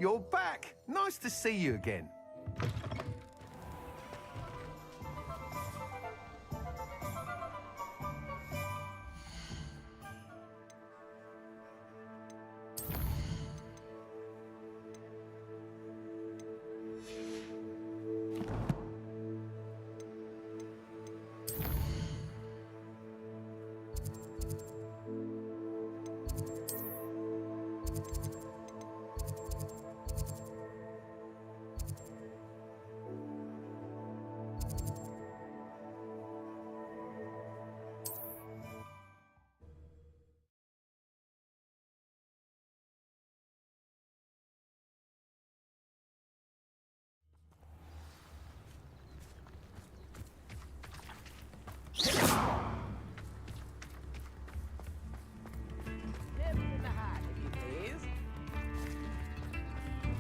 you're back. Nice to see you again.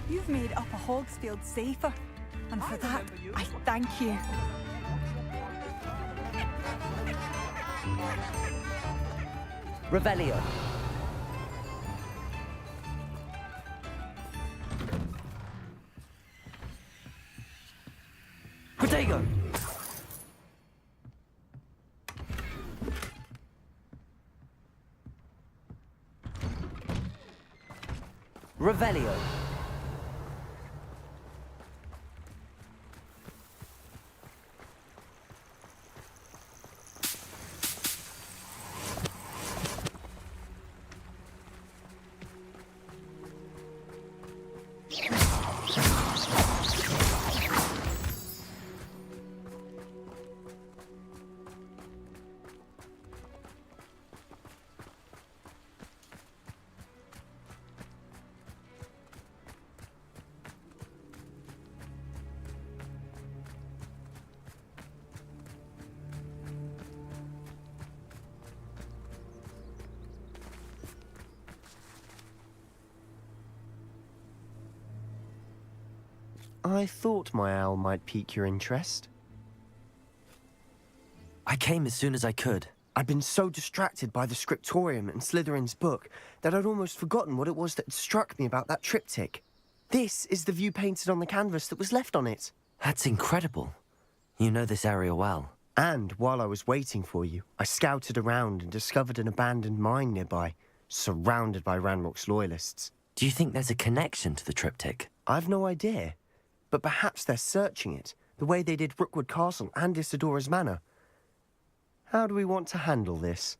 You've made Upper Hogsfield safer, and for that, I thank you. Revelio. Protego. Revelio. I thought my owl might pique your interest. I came as soon as I could. I'd been so distracted by the scriptorium and Slytherin's book that I'd almost forgotten what it was that struck me about that triptych. This is the view painted on the canvas that was left on it. That's incredible. You know this area well. And while I was waiting for you, I scouted around and discovered an abandoned mine nearby, surrounded by Ranrock's loyalists. Do you think there's a connection to the triptych? I've no idea. But perhaps they're searching it, the way they did Rookwood Castle and Isidora's Manor. How do we want to handle this?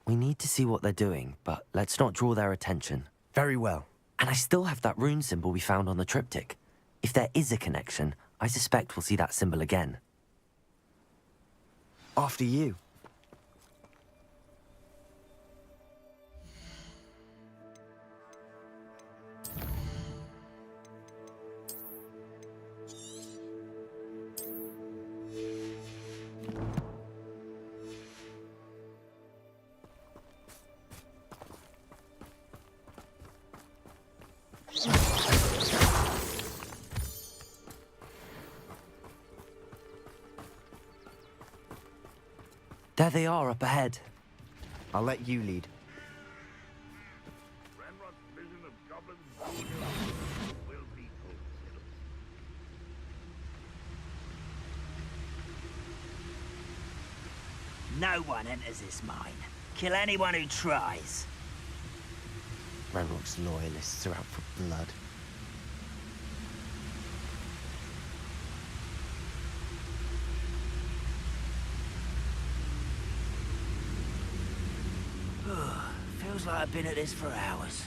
We need to see what they're doing, but let's not draw their attention. Very well. And I still have that rune symbol we found on the triptych. If there is a connection, I suspect we'll see that symbol again. After you. There they are up ahead. I'll let you lead. Ranrock's vision of goblins will be fulfilled. No one enters this mine. Kill anyone who tries. Ranrock's loyalists are out for blood. Feels like I've been at this for hours.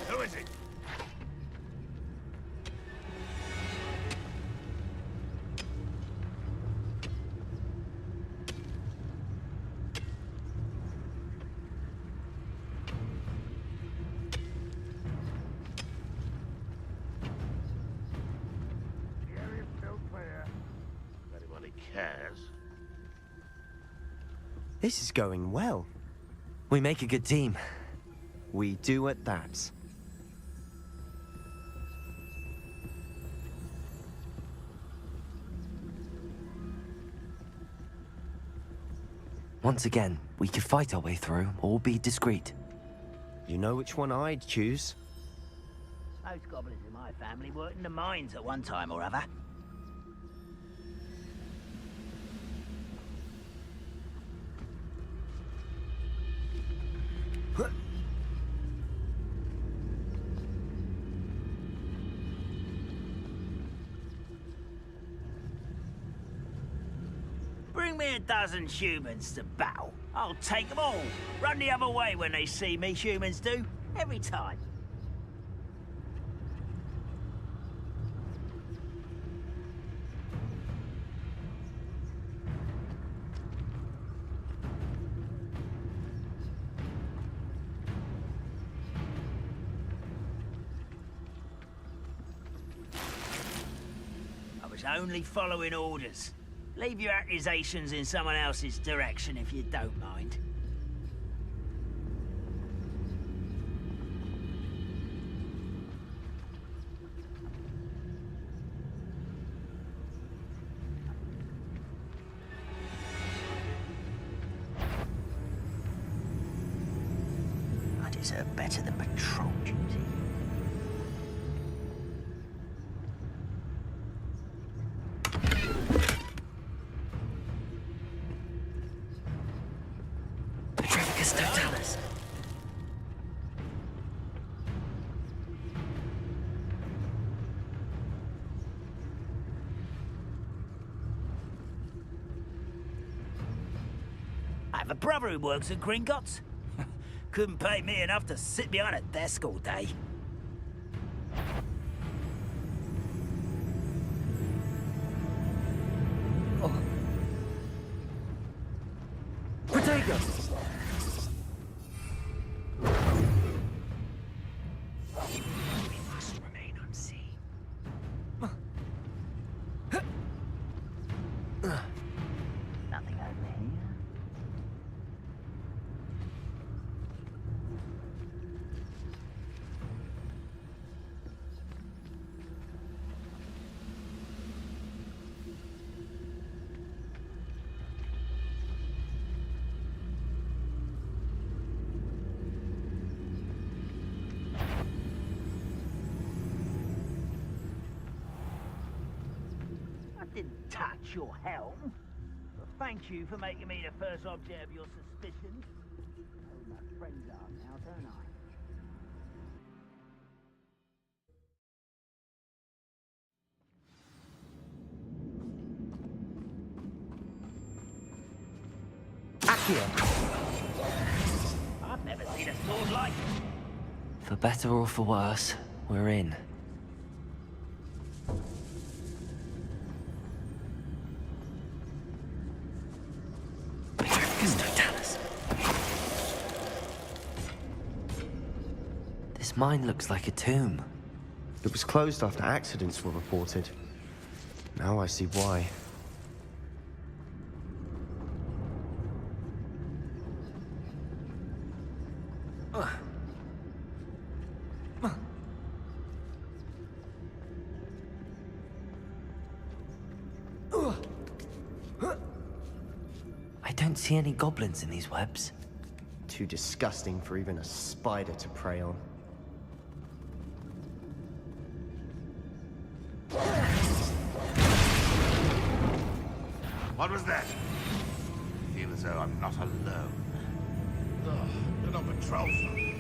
Who is it? The area's still clear. If anybody cares. This is going well. We make a good team. We do at that. Once again, we could fight our way through or be discreet. You know which one I'd choose? Most goblins in my family worked in the mines at one time or other. Bring me a dozen humans to battle. I'll take them all. Run the other way when they see me, humans do. Every time. I was only following orders. Leave your accusations in someone else's direction if you don't mind. I deserve better than patrol duty. I have a brother who works at Gringotts. Couldn't pay me enough to sit behind a desk all day. Protect us! We must remain unseen. Nothing over here. Didn't touch your helm. But thank you for making me the first object of your suspicions. I know who my friends are now, don't I? I've never seen a sword like it. For better or for worse, we're in. This mine looks like a tomb. It was closed after accidents were reported. Now I see why. I don't see any goblins in these webs. Too disgusting for even a spider to prey on. What was that? I feel as though I'm not alone. Ugh, you're not patrol son.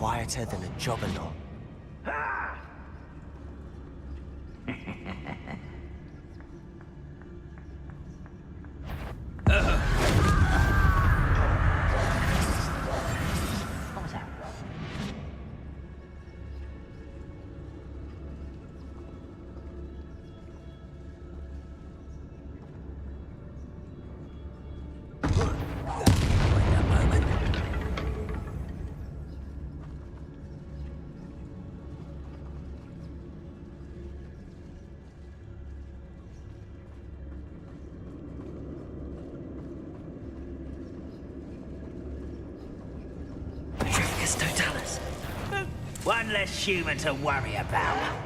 quieter than a juggernaut. One less human to worry about.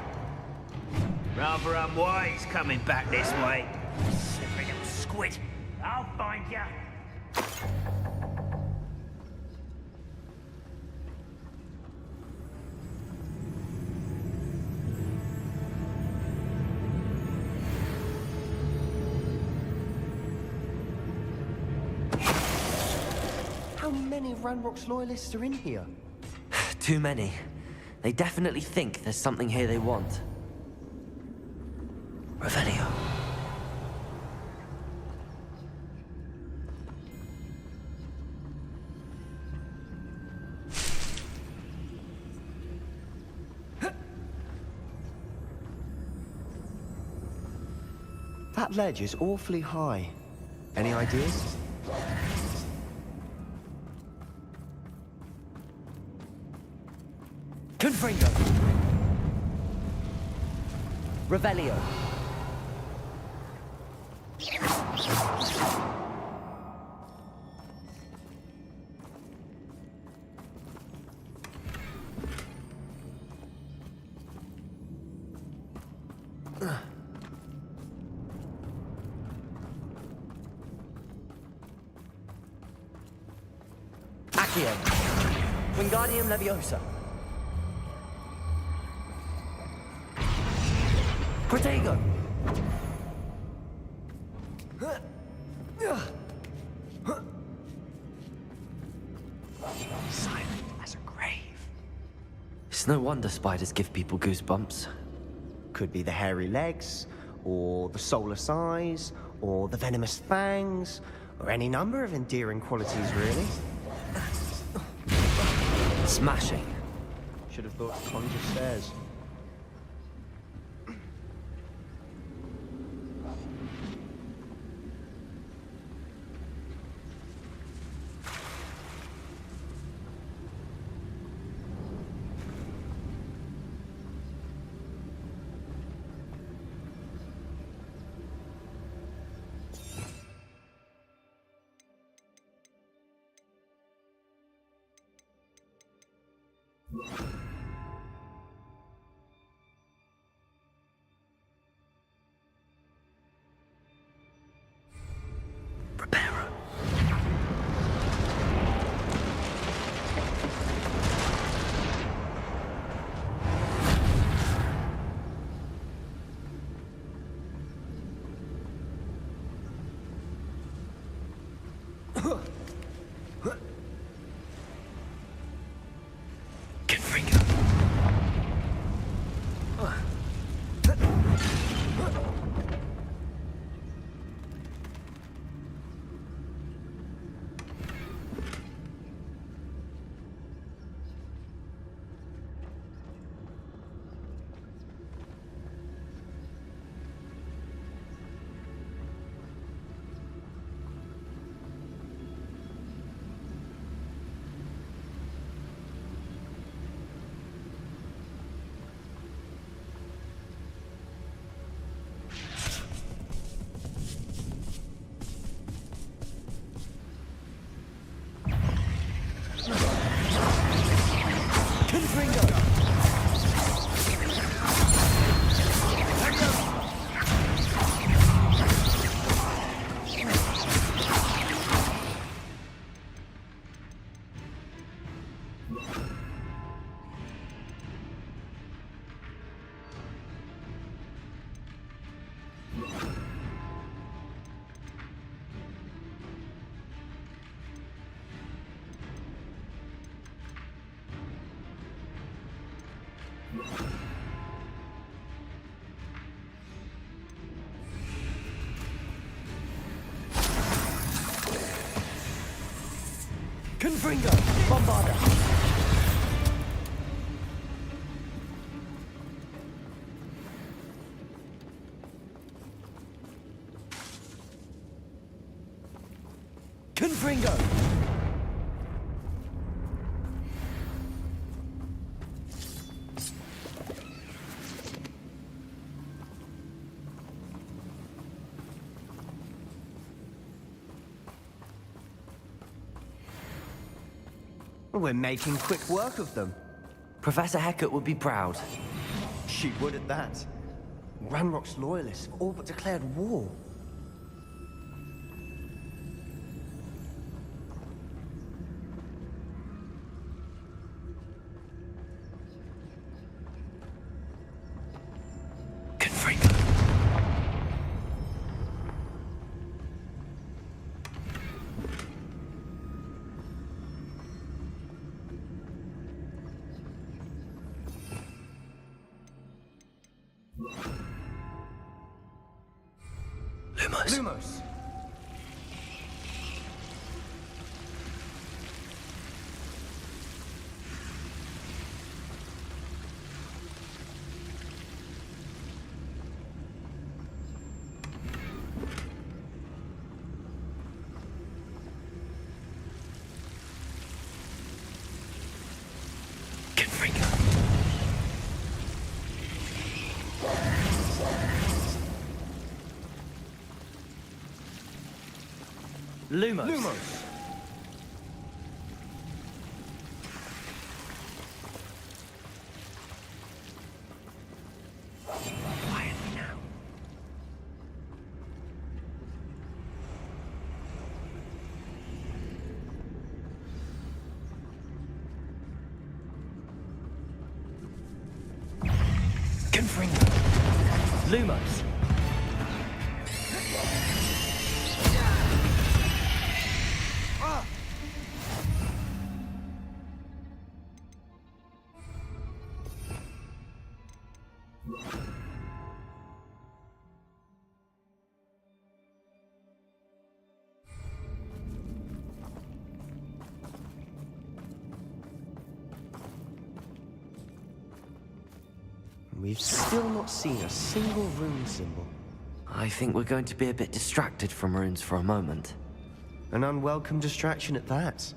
Rather unwise coming back this way. Slippery little squid. I'll find ya. How many Ranrock's loyalists are in here? Too many. They definitely think there's something here they want. Revelio. That ledge is awfully high. Any ideas? Confringo. Revelio. Accio. Wingardium Leviosa. Protego! Silent as a grave. It's no wonder spiders give people goosebumps. Could be the hairy legs, or the soulless eyes, or the venomous fangs, or any number of endearing qualities, really. Smashing. Should have thought to conjure stairs. Reparo. Confringo. Confringo! Bombarda! Confringo! We're making quick work of them. Professor Hecat would be proud. She would at that. Ranrock's loyalists have all but declared war. Confringo. Lumos! Confringo. Lumos. Lumos! Quietly now. Confringo. Lumos! We've still not seen a single rune symbol. I think we're going to be a bit distracted from runes for a moment. An unwelcome distraction at that.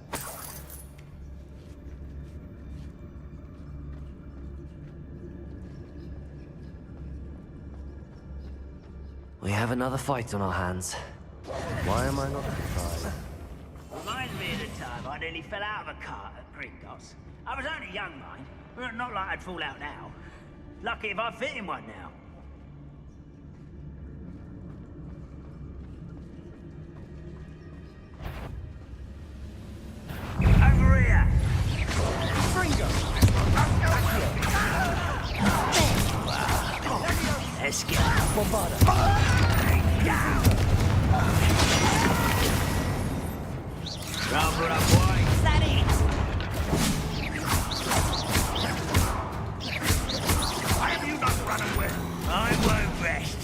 We have another fight on our hands. Why am I not surprised? Reminds me of the time I nearly fell out of a cart at Gringotts. I was only young, mind, but not like I'd fall out now. Lucky if I fit in one now. Over here! Fringo! Let's go. Bombarda! Rather up wide. Is that it? Why have you not run away? I won't rest.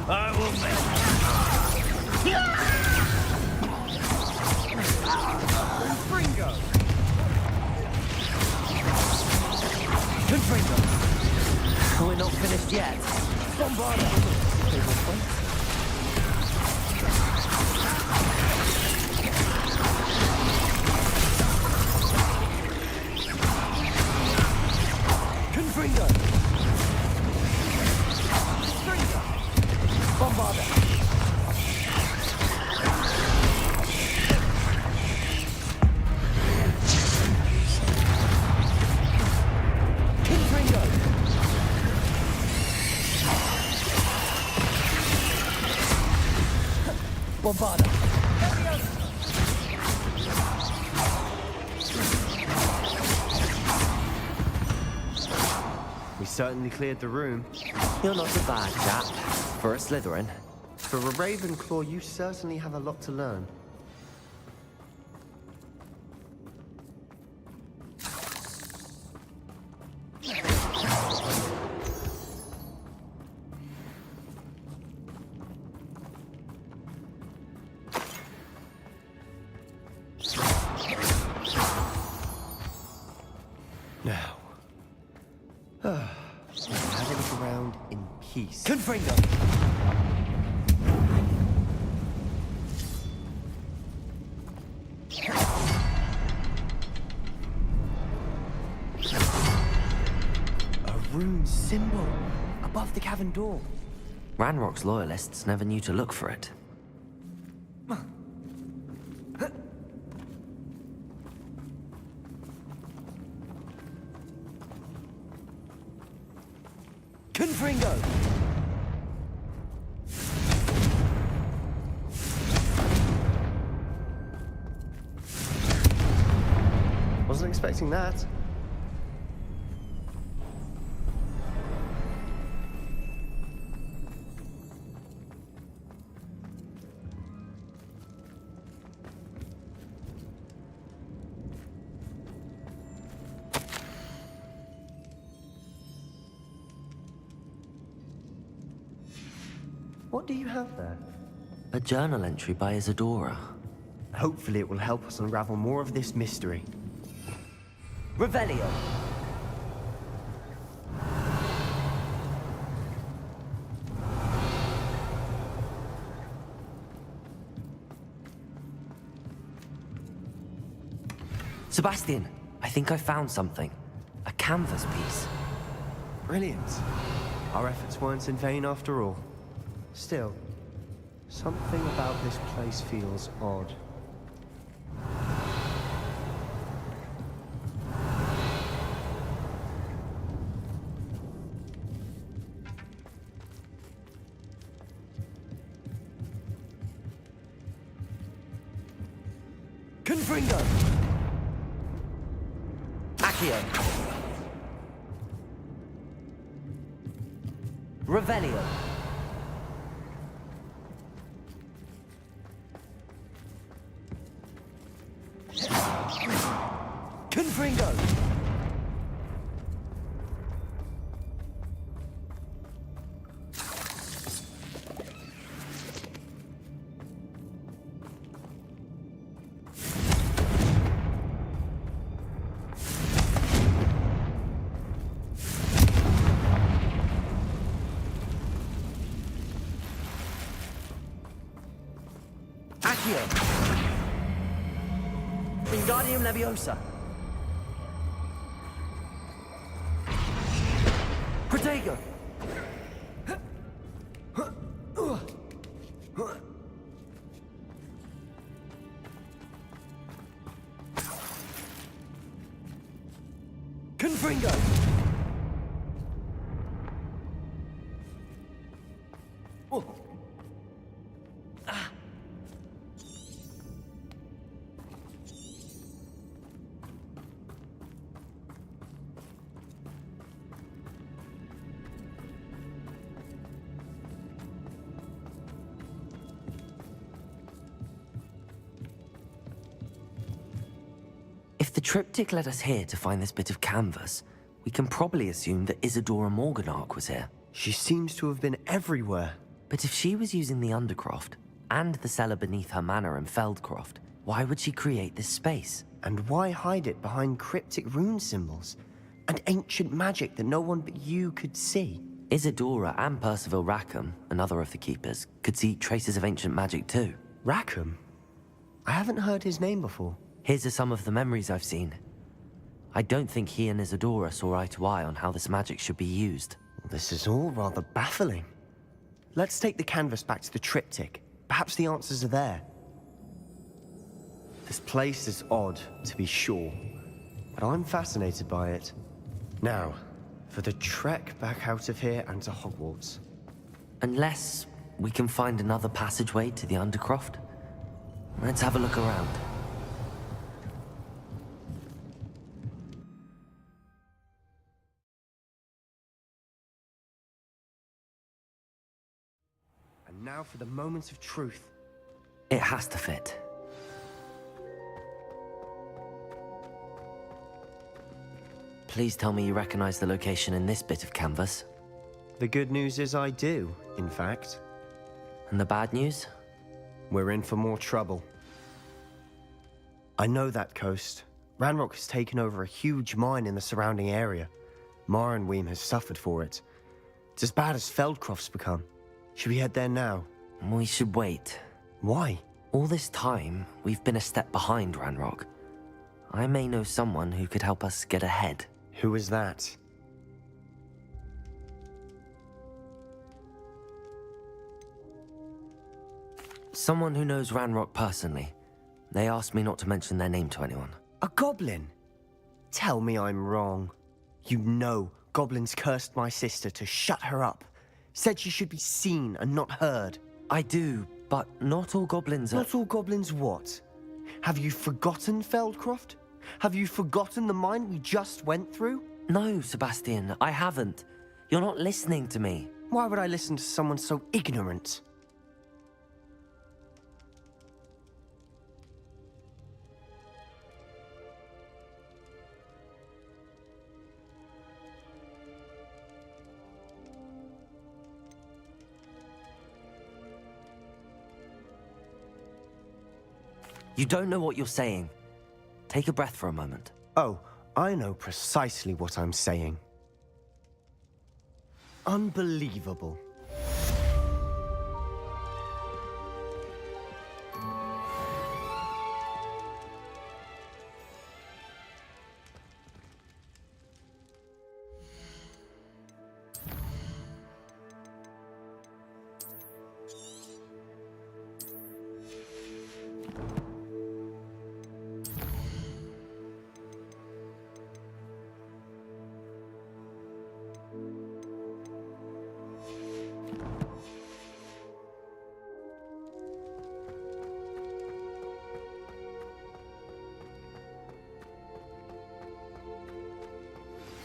I will make Fringo! Confringo! We're not finished yet. Bombarda! Confringo! Fringo! Bombarda! Confringo! Bombarda! We certainly cleared the room. You're not a bad chap. For a Slytherin. For a Ravenclaw, you certainly have a lot to learn. Confringo! A rune symbol above the cavern door. Ranrock's loyalists never knew to look for it. Confringo! Wasn't expecting that. What do you have there? A journal entry by Isadora. Hopefully it will help us unravel more of this mystery. Revelio! Sebastian, I think I found something. A canvas piece. Brilliant. Our efforts weren't in vain after all. Still, something about this place feels odd. Confringo! Accio! Revelio! Confringo! Accio! Wingardium Leviosa! Protego! Confringo! Oh. Ah. If the triptych led us here to find this bit of canvas, we can probably assume that Isadora Morganark was here. She seems to have been everywhere. But if she was using the Undercroft, and the cellar beneath her manor in Feldcroft, why would she create this space? And why hide it behind cryptic rune symbols? And ancient magic that no one but you could see? Isadora and Percival Rackham, another of the Keepers, could see traces of ancient magic too. Rackham? I haven't heard his name before. Here's some of the memories I've seen. I don't think he and Isadora saw eye to eye on how this magic should be used. This is all rather baffling. Let's take the canvas back to the triptych. Perhaps the answers are there. This place is odd, to be sure, but I'm fascinated by it. Now, for the trek back out of here and to Hogwarts. Unless we can find another passageway to the Undercroft. Let's have a look around. And now for the moment of truth. It has to fit. Please tell me you recognize the location in this bit of canvas. The good news is I do, in fact. And the bad news? We're in for more trouble. I know that coast. Ranrock has taken over a huge mine in the surrounding area. Marenweem has suffered for it. It's as bad as Feldcroft's become. Should we head there now? We should wait. Why? All this time, we've been a step behind Ranrock. I may know someone who could help us get ahead. Who is that? Someone who knows Ranrock personally. They asked me not to mention their name to anyone. A goblin? Tell me I'm wrong. You know goblins cursed my sister to shut her up. Said she should be seen and not heard. I do, but not all goblins are... Not all goblins what? Have you forgotten Feldcroft? Have you forgotten the mine we just went through? No, Sebastian, I haven't. You're not listening to me. Why would I listen to someone so ignorant? You don't know what you're saying. Take a breath for a moment. Oh, I know precisely what I'm saying. Unbelievable.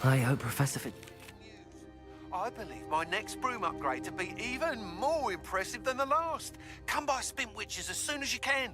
I hope Professor I believe my next broom upgrade to be even more impressive than the last. Come by Spin Witches as soon as you can.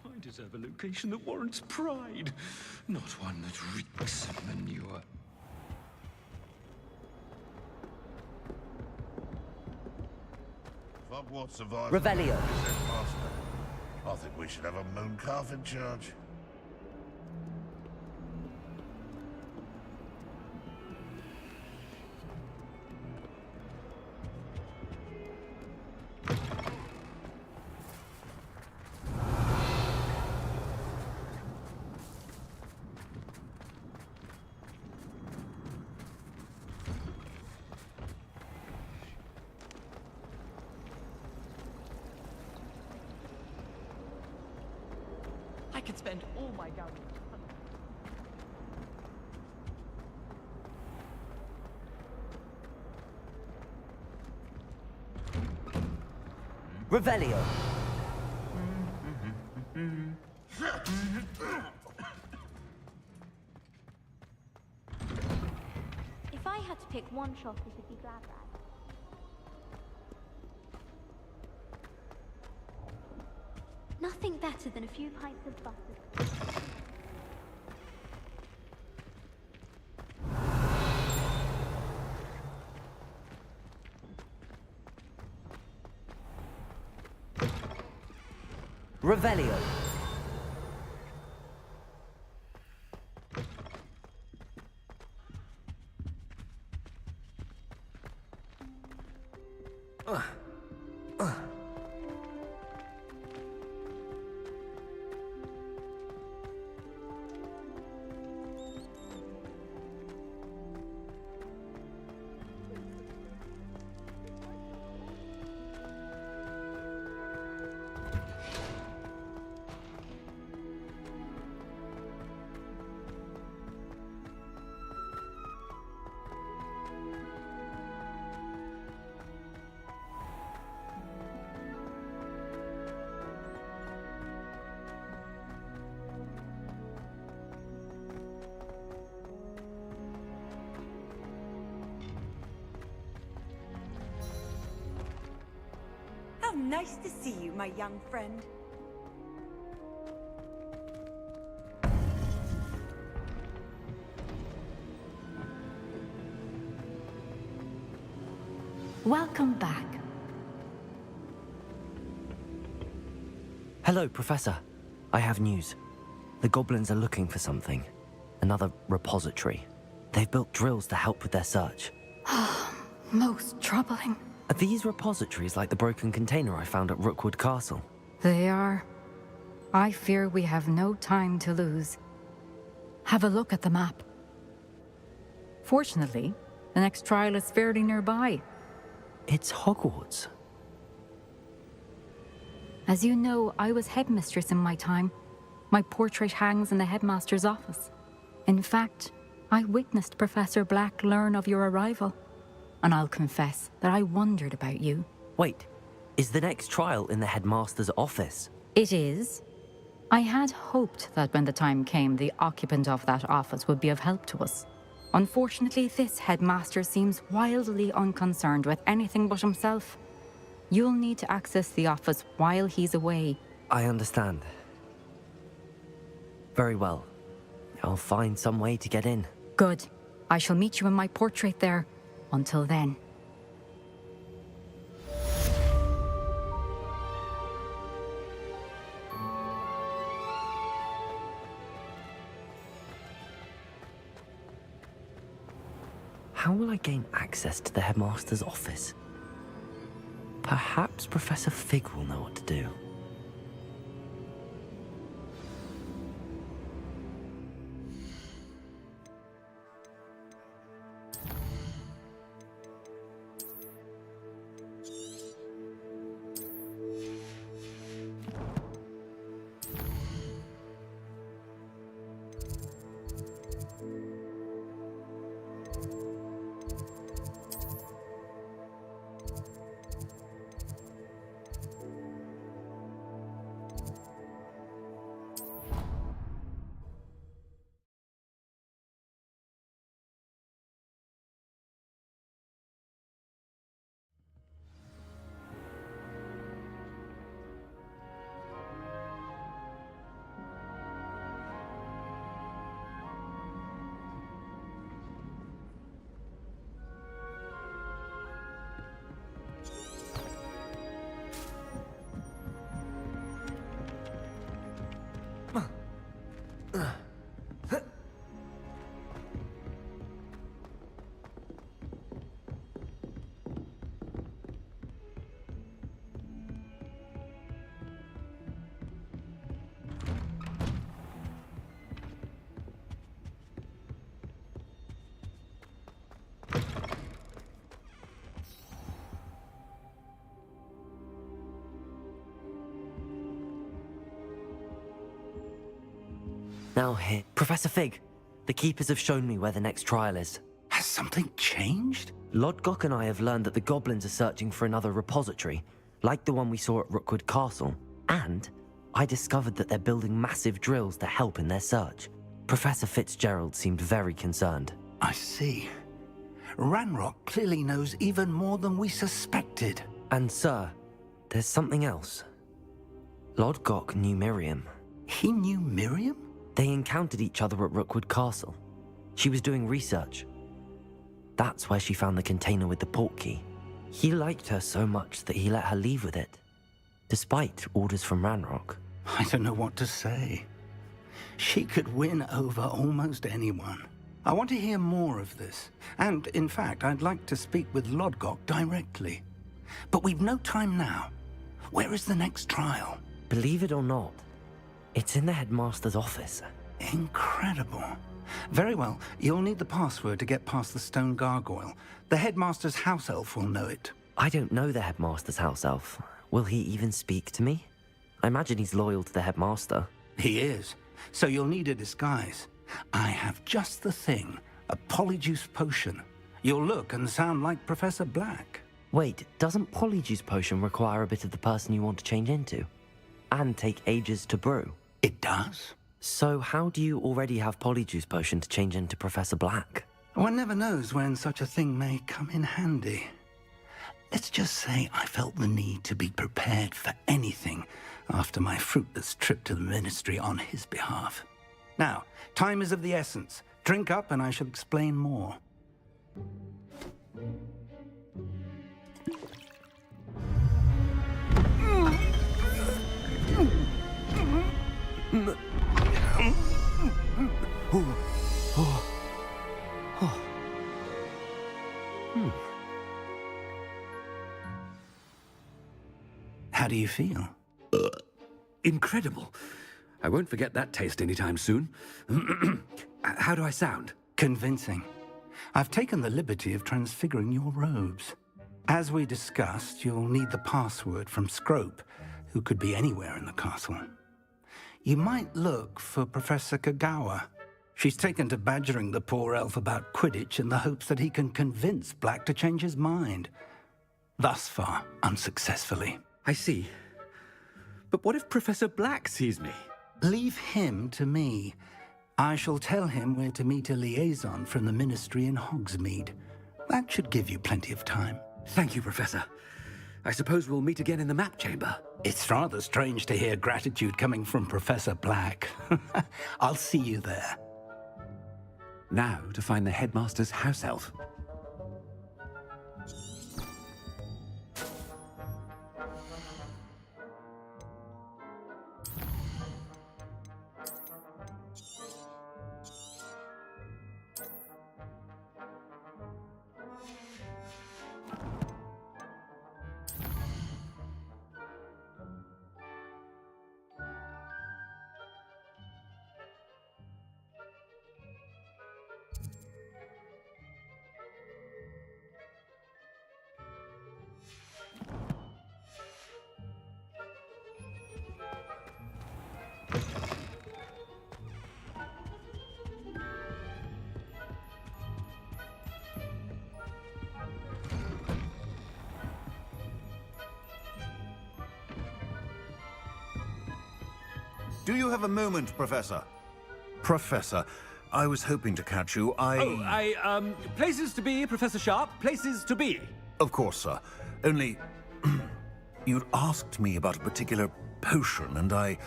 I deserve a location that warrants pride, not one that reeks of manure. Hogwarts survived. Revelio. I think we should have a moon calf in charge. I could spend all my gallons. Revelio. If I had to pick one shop, it would be Glad Rag. Nothing better than a few pints of butter. Revelio. How nice to see you, my young friend. Welcome back. Hello, Professor. I have news. The goblins are looking for something. Another repository. They've built drills to help with their search. Most troubling. Are these repositories like the broken container I found at Rookwood Castle? They are. I fear we have no time to lose. Have a look at the map. Fortunately, the next trial is fairly nearby. It's Hogwarts. As you know, I was headmistress in my time. My portrait hangs in the headmaster's office. In fact, I witnessed Professor Black learn of your arrival. And I'll confess that I wondered about you. Wait, is the next trial in the headmaster's office? It is. I had hoped that when the time came, the occupant of that office would be of help to us. Unfortunately, this headmaster seems wildly unconcerned with anything but himself. You'll need to access the office while he's away. I understand. Very well. I'll find some way to get in. Good. I shall meet you in my portrait there. Until then. How will I gain access to the headmaster's office? Perhaps Professor Fig will know what to do. Now here. Professor Fig, the Keepers have shown me where the next trial is. Has something changed? Lodgok and I have learned that the goblins are searching for another repository, like the one we saw at Rookwood Castle. And I discovered that they're building massive drills to help in their search. Professor Fitzgerald seemed very concerned. I see. Ranrock clearly knows even more than we suspected. And sir, there's something else. Lodgok knew Miriam. He knew Miriam? They encountered each other at Rookwood Castle. She was doing research. That's where she found the container with the portkey. He liked her so much that he let her leave with it, despite orders from Ranrock. I don't know what to say. She could win over almost anyone. I want to hear more of this. And, in fact, I'd like to speak with Lodgok directly. But we've no time now. Where is the next trial? Believe it or not, it's in the headmaster's office. Incredible. Very well. You'll need the password to get past the stone gargoyle. The headmaster's house elf will know it. I don't know the headmaster's house elf. Will he even speak to me? I imagine he's loyal to the headmaster. He is. So you'll need a disguise. I have just the thing. A polyjuice potion. You'll look and sound like Professor Black. Wait, doesn't polyjuice potion require a bit of the person you want to change into? And take ages to brew? It does. So how do you already have polyjuice potion to change into Professor Black? One never knows when such a thing may come in handy. Let's just say I felt the need to be prepared for anything after my fruitless trip to the Ministry on his behalf. Now, time is of the essence. Drink up and I shall explain more. How do you feel? Incredible. I won't forget that taste anytime soon. How do I sound? Convincing. I've taken the liberty of transfiguring your robes. As we discussed, you'll need the password from Scrope, who could be anywhere in the castle. You might look for Professor Kagawa. She's taken to badgering the poor elf about Quidditch in the hopes that he can convince Black to change his mind. Thus far, unsuccessfully. I see. But what if Professor Black sees me? Leave him to me. I shall tell him where to meet a liaison from the Ministry in Hogsmeade. That should give you plenty of time. Thank you, Professor. I suppose we'll meet again in the map chamber. It's rather strange to hear gratitude coming from Professor Black. I'll see you there. Now to find the headmaster's house elf. Do you have a moment, Professor? Professor, I was hoping to catch you. Places to be, Professor Sharp. Places to be. Of course, sir. Only... you'd asked me about a particular potion, and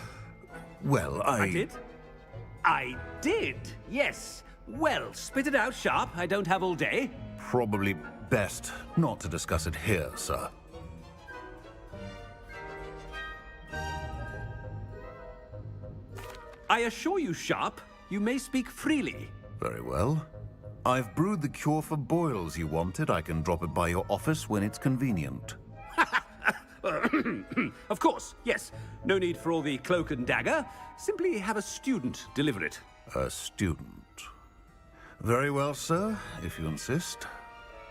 well, I did? I did, yes. Well, spit it out, Sharp. I don't have all day. Probably best not to discuss it here, sir. I assure you, Sharp, you may speak freely. Very well. I've brewed the cure for boils you wanted. I can drop it by your office when it's convenient. Of course, yes. No need for all the cloak and dagger. Simply have a student deliver it. A student. Very well, sir, if you insist.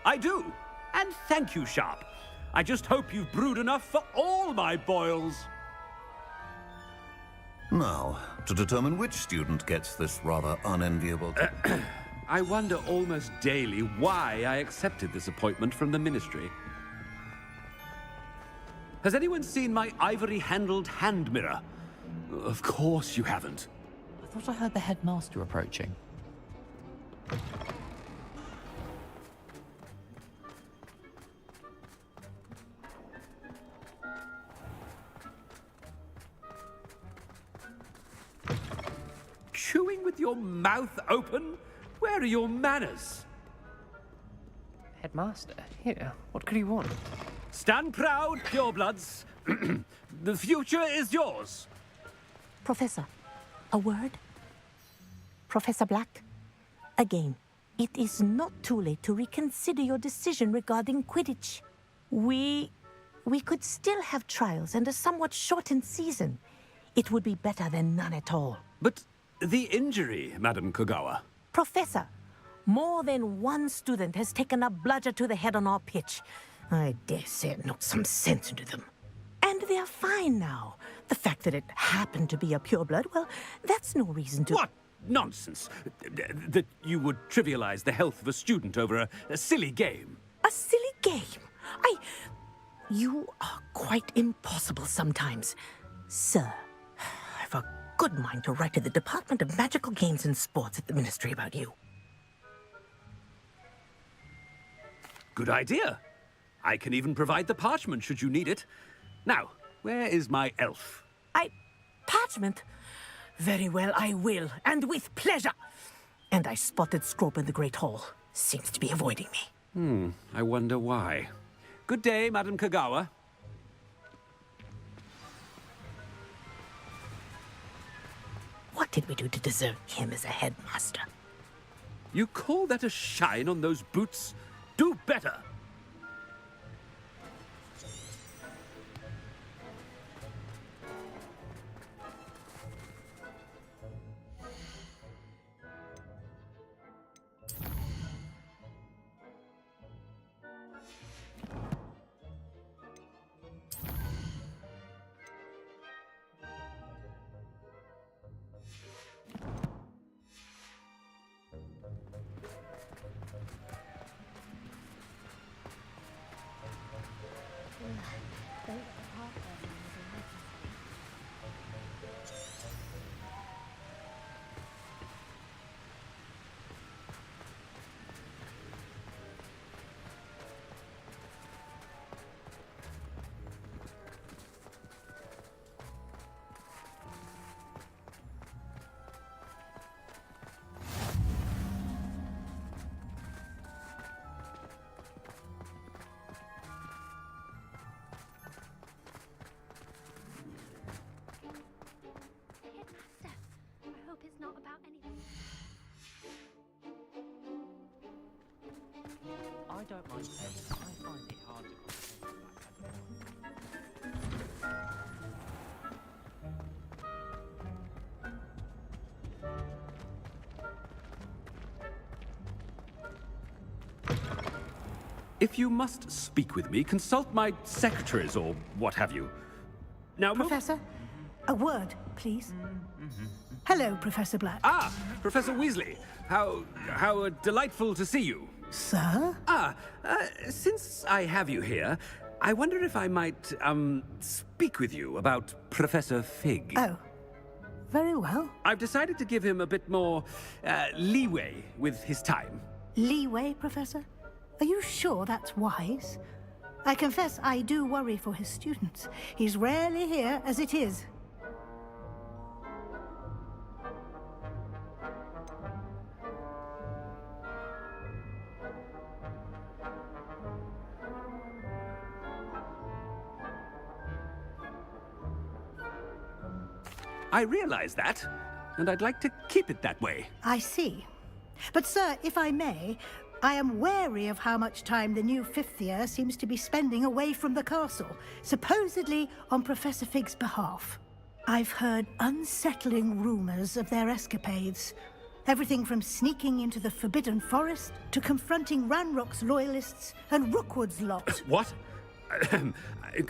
I do. And thank you, Sharp. I just hope you've brewed enough for all my boils. Now, to determine which student gets this rather unenviable... I wonder almost daily why I accepted this appointment from the Ministry. Has anyone seen my ivory-handled hand mirror? Of course you haven't. I thought I heard the headmaster approaching. Chewing with your mouth open? Where are your manners? Headmaster, here. What could he want? Stand proud, purebloods. The future is yours. Professor, a word? Professor Black, again, it is not too late to reconsider your decision regarding Quidditch. We could still have trials and a somewhat shortened season. It would be better than none at all. But the injury, Madam Kogawa. Professor, more than one student has taken a bludger to the head on our pitch. I dare say it knocked some sense into them. And they're fine now. The fact that it happened to be a pureblood, well, that's no reason to... What nonsense! That you would trivialize the health of a student over a silly game. A silly game? You are quite impossible sometimes. Sir, I've a good mind to write to the Department of Magical Games and Sports at the Ministry about you. Good idea. I can even provide the parchment should you need it. Now, where is my elf? Parchment? Very well, I will, and with pleasure. And I spotted Scrope in the Great Hall. Seems to be avoiding me. I wonder why. Good day, Madam Kogawa. What did we do to deserve him as a headmaster? You call that a shine on those boots? Do better! It's not about anything. I don't mind saying I find it hard to If you must speak with me, consult my secretaries or what have you. Now, Professor, a word, please. Hello, Professor Black. Ah, Professor Weasley. How delightful to see you. Sir? Since I have you here, I wonder if I might, speak with you about Professor Fig. Oh, very well. I've decided to give him a bit more, leeway with his time. Leeway, Professor? Are you sure that's wise? I confess I do worry for his students. He's rarely here as it is. I realize that, and I'd like to keep it that way. I see. But, sir, if I may, I am wary of how much time the new fifth year seems to be spending away from the castle, supposedly on Professor Fig's behalf. I've heard unsettling rumors of their escapades. Everything from sneaking into the Forbidden Forest to confronting Ranrock's loyalists and Rookwood's lot. What?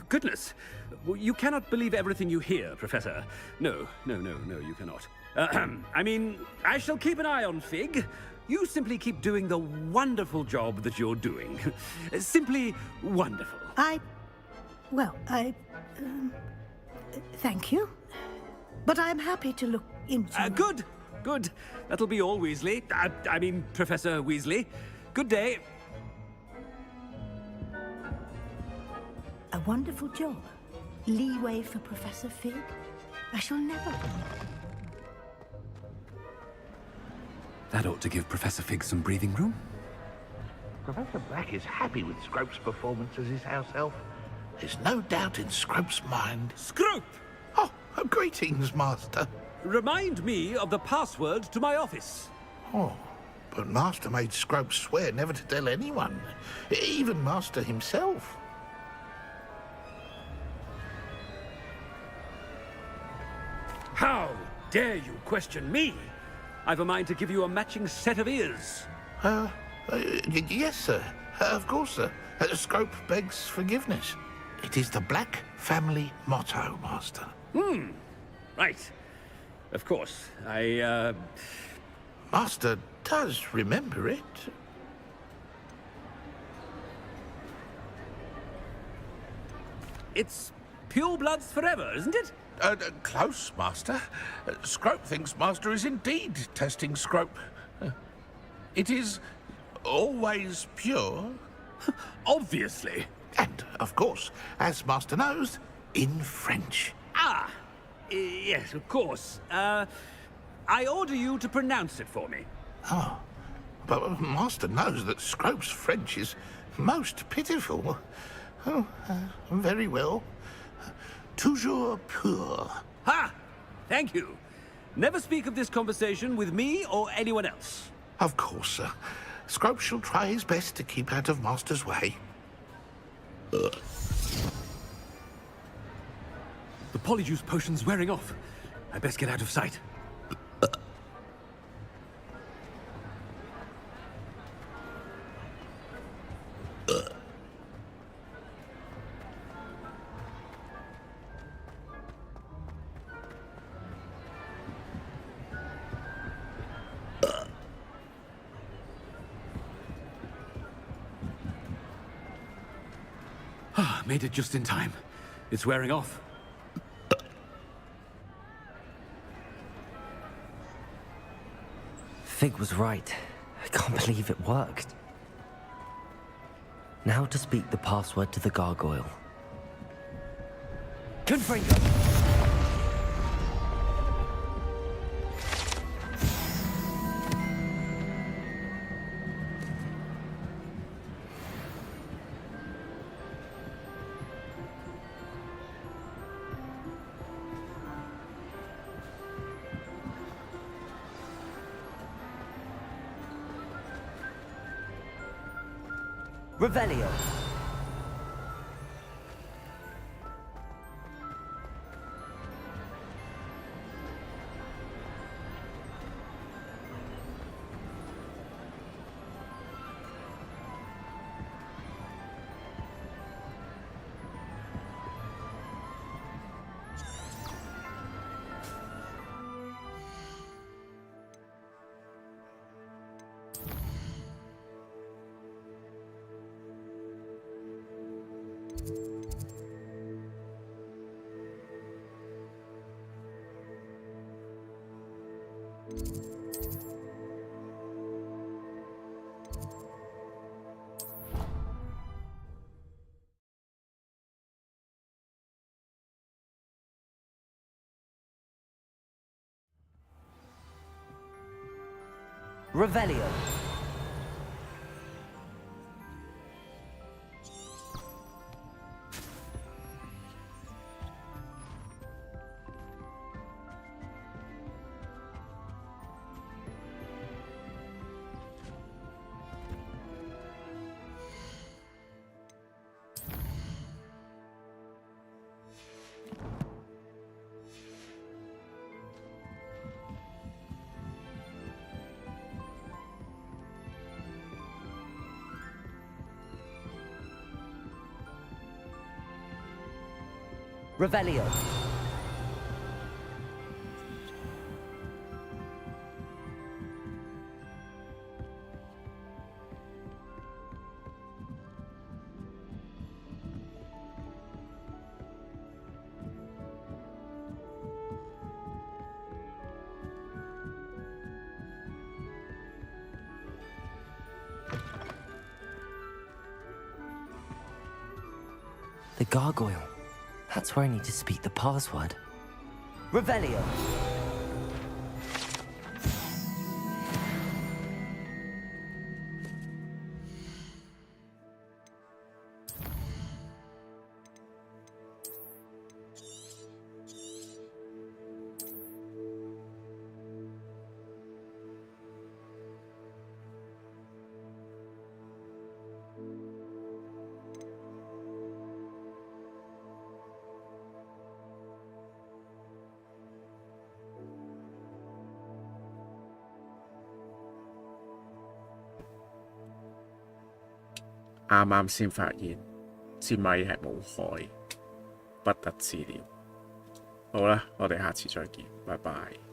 Goodness. You cannot believe everything you hear, Professor. No, you cannot. I mean, I shall keep an eye on Fig. You simply keep doing the wonderful job that you're doing. Simply wonderful. Thank you. But I'm happy to look into... Good. That'll be all, Weasley. I mean, Professor Weasley. Good day. A wonderful job. Leeway for Professor Fig. I shall never... That ought to give Professor Fig some breathing room. Professor Black is happy with Scrope's performance as his house elf. There's no doubt in Scrope's mind. Scrope! Oh, Greetings, Master. Remind me of the password to my office. Oh, but Master made Scrope swear never to tell anyone, even Master himself. How dare you question me? I've a mind to give you a matching set of ears. Yes, sir. Of course, sir. Scrope begs forgiveness. It is the Black family motto, Master. Right. Of course. Master does remember it. It's pure bloods forever, isn't it? Close, Master. Scrope thinks Master is indeed testing Scrope. It is always pure. Obviously. And, of course, as Master knows, in French. Ah! Yes, of course. I order you to pronounce it for me. Oh, but Master knows that Scrope's French is most pitiful. Oh, very well. Toujours pur. Ha! Thank you. Never speak of this conversation with me or anyone else. Of course, sir. Scrope shall try his best to keep out of Master's way. The polyjuice potion's wearing off. I best get out of sight. Made it just in time. It's wearing off. Fig was right. I can't believe it worked. Now to speak the password to the gargoyle. Confringo! Revelio. Revelio. Revelio. The gargoyle. That's where I need to speak the password. Revelio. 啱啱先發現支咪係冇害，不得之了。好啦，我哋下次再見，拜拜。